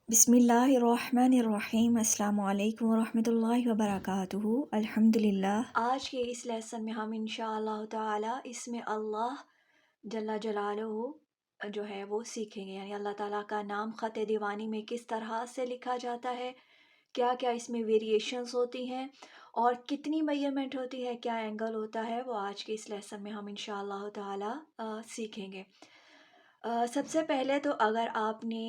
बिस्मिल्लाहिर्रहमानिर्रहीम। अस्सलाम वालेकुम वरहमतुल्लाहि वबरकातुहू। अल्हम्दुलिल्लाह। आज के इस लेसन में हम इंशाअल्लाह ताला इसमें अल्लाह जल्ला जलालुहु जो है वो सीखेंगे, यानी अल्लाह ताला का नाम ख़त दीवानी में किस तरह से लिखा जाता है, क्या क्या इसमें वेरिएशंस होती हैं और कितनी मेजरमेंट होती है, क्या एंगल होता है, वो आज के इस लेसन में हम इंशाअल्लाह ताला सीखेंगे। सबसे पहले तो अगर आपने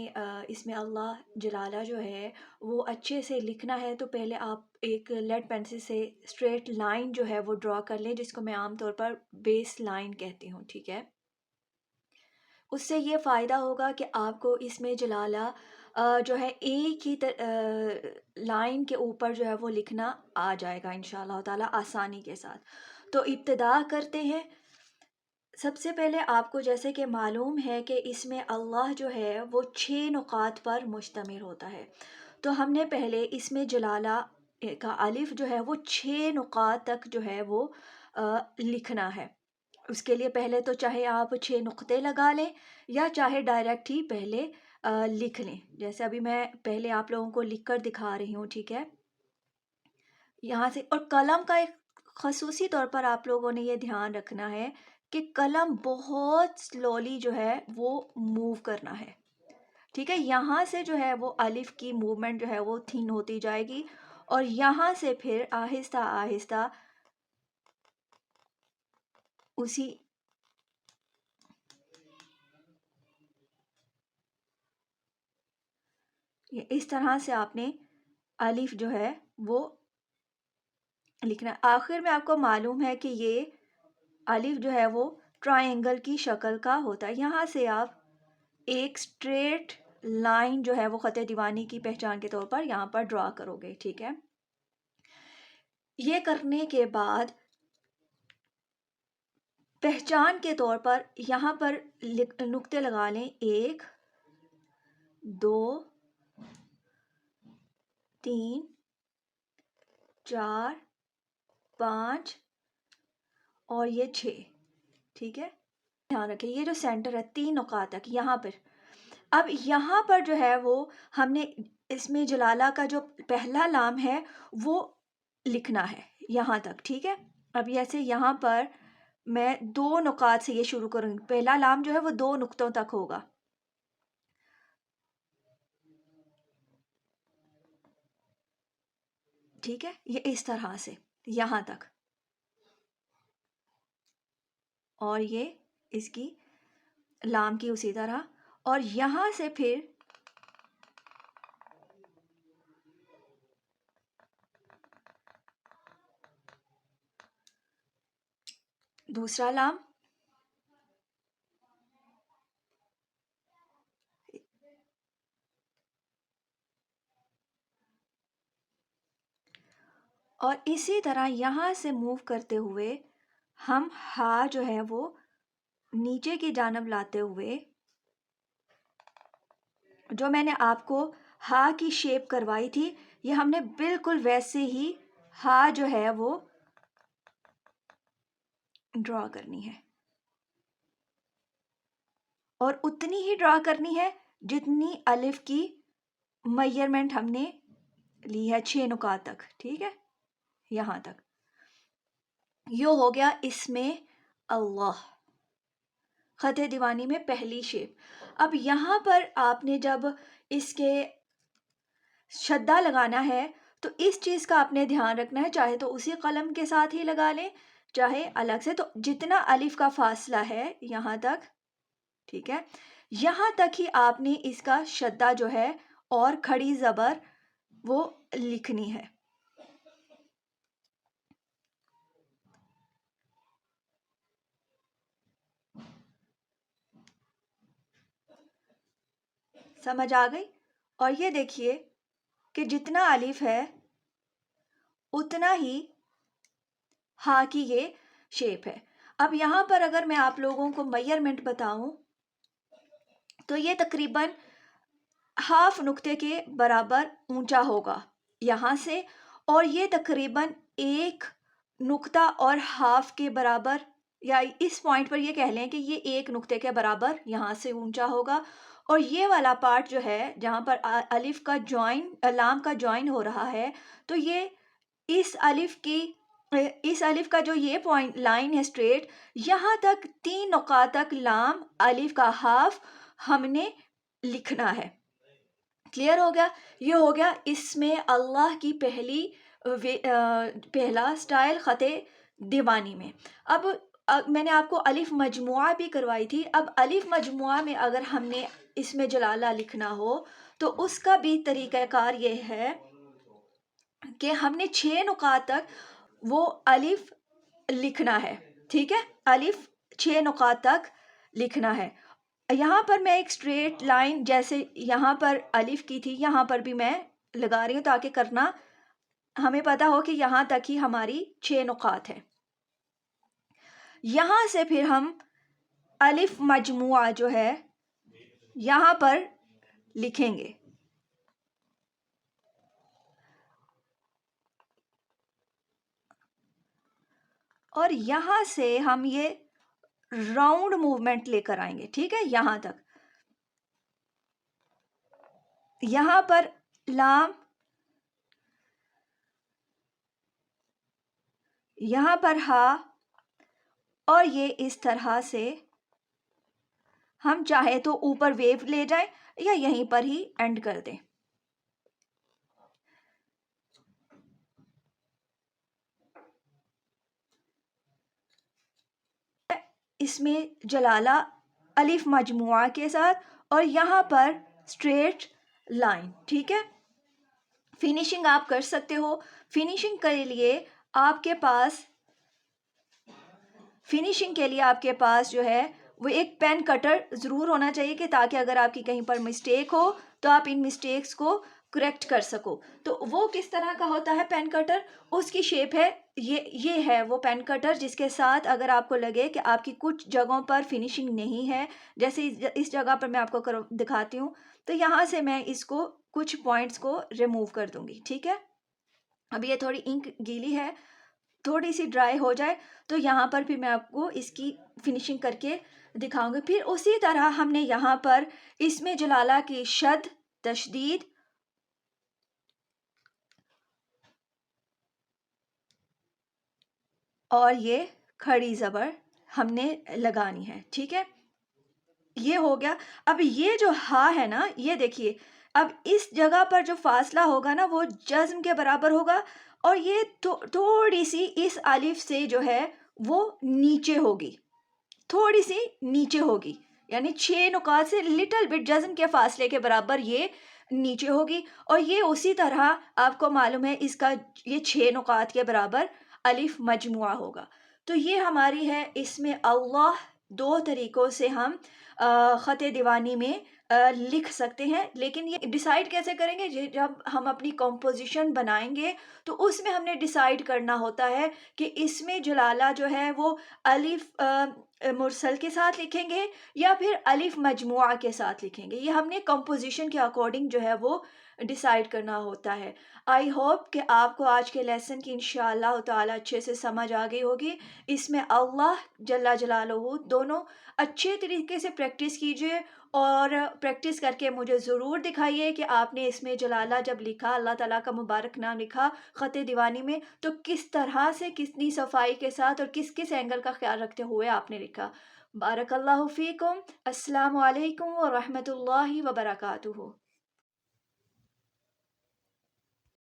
इसमें अल्लाह जलाला जो है वो अच्छे से लिखना है, तो पहले आप एक लेड पेंसिल से स्ट्रेट लाइन जो है वो ड्रॉ कर लें, जिसको मैं आमतौर पर बेस लाइन कहती हूँ। ठीक है, उससे ये फ़ायदा होगा कि आपको इसमें जलाला जो है एक ही लाइन के ऊपर जो है वो लिखना आ जाएगा इंशाअल्लाह ताला आसानी के साथ। तो इब्तिदा करते हैं। सबसे पहले आपको जैसे कि मालूम है कि इसमें अल्लाह जो है वो 6 नुकात पर मुश्तमिल होता है, तो हमने पहले इसमें जलाला का अलिफ जो है वो 6 नुकात तक जो है वो लिखना है। उसके लिए पहले तो चाहे आप 6 नुक्ते लगा लें या चाहे डायरेक्ट ही पहले लिख लें, जैसे अभी मैं पहले आप लोगों को लिख कर दिखा रही हूँ। ठीक है, यहाँ से। और कलम का एक खसूसी तौर पर आप लोगों ने ये ध्यान रखना है कि कलम बहुत स्लोली जो है वो मूव करना है। ठीक है, यहाँ से जो है वो अलिफ की मूवमेंट जो है वो थिन होती जाएगी और यहाँ से फिर आहिस्ता आहिस्ता उसी इस तरह से आपने अलिफ जो है वो लिखना है। आखिर में आपको मालूम है कि ये अलिफ जो है वो ट्रायंगल की शक्ल का होता है। यहाँ से आप एक स्ट्रेट लाइन जो है वो ख़त दीवानी की पहचान के तौर पर यहाँ पर ड्रॉ करोगे। ठीक है, ये करने के बाद पहचान के तौर पर यहाँ पर नुक्ते लगा लें, 1 2 3 4 5 और ये 6। ठीक है, ध्यान रखें ये जो सेंटर है 3 नुकात तक यहाँ पर। अब यहाँ पर जो है वो हमने इसमें जलाला का जो पहला लाम है वो लिखना है यहाँ तक। ठीक है, अब ऐसे यहाँ पर मैं 2 नुकात से ये शुरू करूँगी। पहला लाम जो है वो 2 नुक्तों तक होगा। ठीक है, ये इस तरह से यहाँ तक, और ये इसकी लाम की उसी तरह, और यहाँ से फिर दूसरा लाम, और इसी तरह यहाँ से मूव करते हुए हम हा जो है वो नीचे की जानब लाते हुए, जो मैंने आपको हा की शेप करवाई थी ये हमने बिल्कुल वैसे ही हा जो है वो ड्रॉ करनी है, और उतनी ही ड्रॉ करनी है जितनी अलिफ की मेजरमेंट हमने ली है 6 नुकात तक। ठीक है, यहाँ तक यो हो गया इसमें अल्लाह ख़त दीवानी में पहली शेप। अब यहाँ पर आपने जब इसके शद्दा लगाना है तो इस चीज़ का आपने ध्यान रखना है, चाहे तो उसी कलम के साथ ही लगा लें चाहे अलग से, तो जितना अलिफ का फासला है यहाँ तक, ठीक है, यहाँ तक ही आपने इसका शद्दा जो है और खड़ी ज़बर वो लिखनी है। समझ आ गई? और ये देखिए कि जितना अलिफ है उतना ही हा की ये शेप है। अब यहाँ पर अगर मैं आप लोगों को मेजरमेंट बताऊं तो ये तकरीबन हाफ नुक्ते के बराबर ऊंचा होगा यहाँ से, और ये तकरीबन 1 नुक्ता और हाफ के बराबर, या इस पॉइंट पर ये कह लें कि ये 1 नुक्ते के बराबर यहाँ से ऊंचा होगा, اور یہ والا پارٹ جو ہے جہاں پر الف کا جوائن لام کا جوائن ہو رہا ہے، تو یہ اس الف کا جو یہ پوائنٹ لائن ہے اسٹریٹ، یہاں تک 3 نقاط تک لام الف کا ہاف ہم نے لکھنا ہے. کلیئر ہو گیا؟ یہ ہو گیا اس میں اللہ کی پہلا سٹائل خط دیوانی میں. اب میں نے آپ کو الف مجموعہ بھی کروائی تھی. اب الف مجموعہ میں اگر ہم نے اس میں جلالہ لکھنا ہو تو اس کا بھی طریقہ کار یہ ہے کہ ہم نے 6 نقاط تک وہ الف لکھنا ہے. ٹھیک ہے، الف 6 نقاط تک لکھنا ہے. یہاں پر میں ایک اسٹریٹ لائن جیسے یہاں پر الف کی تھی، یہاں پر بھی میں لگا رہی ہوں تاکہ کرنا ہمیں پتا ہو کہ یہاں تک ہی ہماری 6 نقاط ہے. یہاں سے پھر ہم الف مجموعہ جو ہے یہاں پر لکھیں گے. اور یہاں سے ہم یہ راؤنڈ موومنٹ لے کر آئیں گے. ٹھیک ہے، یہاں تک. یہاں پر لام، یہاں پر ہا، اور یہ اس طرح سے ہم چاہے تو اوپر ویو لے جائیں یا یہیں پر ہی اینڈ کر دیں. اس میں جلالہ الف مجموعہ کے ساتھ اور یہاں پر اسٹریٹ لائن. ٹھیک ہے، فنیشنگ آپ کر سکتے ہو. فنیشنگ کے لیے آپ کے پاس جو ہے وہ ایک پین کٹر ضرور ہونا چاہیے کہ تاکہ اگر آپ کی کہیں پر مسٹیک ہو تو آپ ان مسٹیکس کو کریکٹ کر سکو. تو وہ کس طرح کا ہوتا ہے پین کٹر؟ اس کی شیپ ہے یہ ہے وہ پین کٹر جس کے ساتھ اگر آپ کو لگے کہ آپ کی کچھ جگہوں پر فنیشنگ نہیں ہے، جیسے اس جگہ پر میں آپ کو دکھاتی ہوں، تو یہاں سے میں اس کو کچھ پوائنٹس کو ریموو کر دوں گی. ٹھیک ہے، اب یہ تھوڑی انک گیلی ہے، تھوڑی سی ڈرائی ہو جائے تو یہاں پر بھی میں آپ کو اس کی فنیشنگ کر کے دکھاؤں گی. پھر اسی طرح ہم نے یہاں پر اس میں جلالہ کی شد، تشدید اور یہ کھڑی زبر ہم نے لگانی ہے. ٹھیک ہے، یہ ہو گیا. اب یہ جو ہا ہے نا، یہ دیکھیے اب اس جگہ پر جو فاصلہ ہوگا نا وہ جزم کے برابر ہوگا، اور یہ تھوڑی سی اس الف سے جو ہے وہ نیچے ہوگی، تھوڑی سی نیچے ہوگی، یعنی 6 نقاط سے لٹل بٹ جزم کے فاصلے کے برابر یہ نیچے ہوگی. اور یہ اسی طرح آپ کو معلوم ہے اس کا یہ 6 نقاط کے برابر الف مجموعہ ہوگا. تو یہ ہماری ہے. اس میں اللہ 2 طریقوں سے ہم خط دیوانی میں لکھ سکتے ہیں. لیکن یہ ڈیسائیڈ کیسے کریں گے؟ جب ہم اپنی کمپوزیشن بنائیں گے تو اس میں ہم نے ڈیسائیڈ کرنا ہوتا ہے کہ اس میں جلالہ جو ہے وہ الف مرسل کے ساتھ لکھیں گے یا پھر الف مجموعہ کے ساتھ لکھیں گے. یہ ہم نے کمپوزیشن کے اکارڈنگ جو ہے وہ ڈیسائیڈ کرنا ہوتا ہے. آئی ہوپ کہ آپ کو آج کے لیسن کی انشاءاللہ تعالی اچھے سے سمجھ آ گئی ہوگی. اس میں اللہ جل جلالہ دونوں اچھے طریقے سے پریکٹس کیجئے اور پریکٹس کر کے مجھے ضرور دکھائیے کہ آپ نے اس میں جلالہ جب لکھا، اللہ تعالیٰ کا مبارک نام لکھا خط دیوانی میں، تو کس طرح سے کتنی صفائی کے ساتھ اور کس کس اینگل کا خیال رکھتے ہوئے آپ نے لکھا. بارک اللہ فیکم. السلام علیکم ورحمۃ اللہ وبرکاتہ.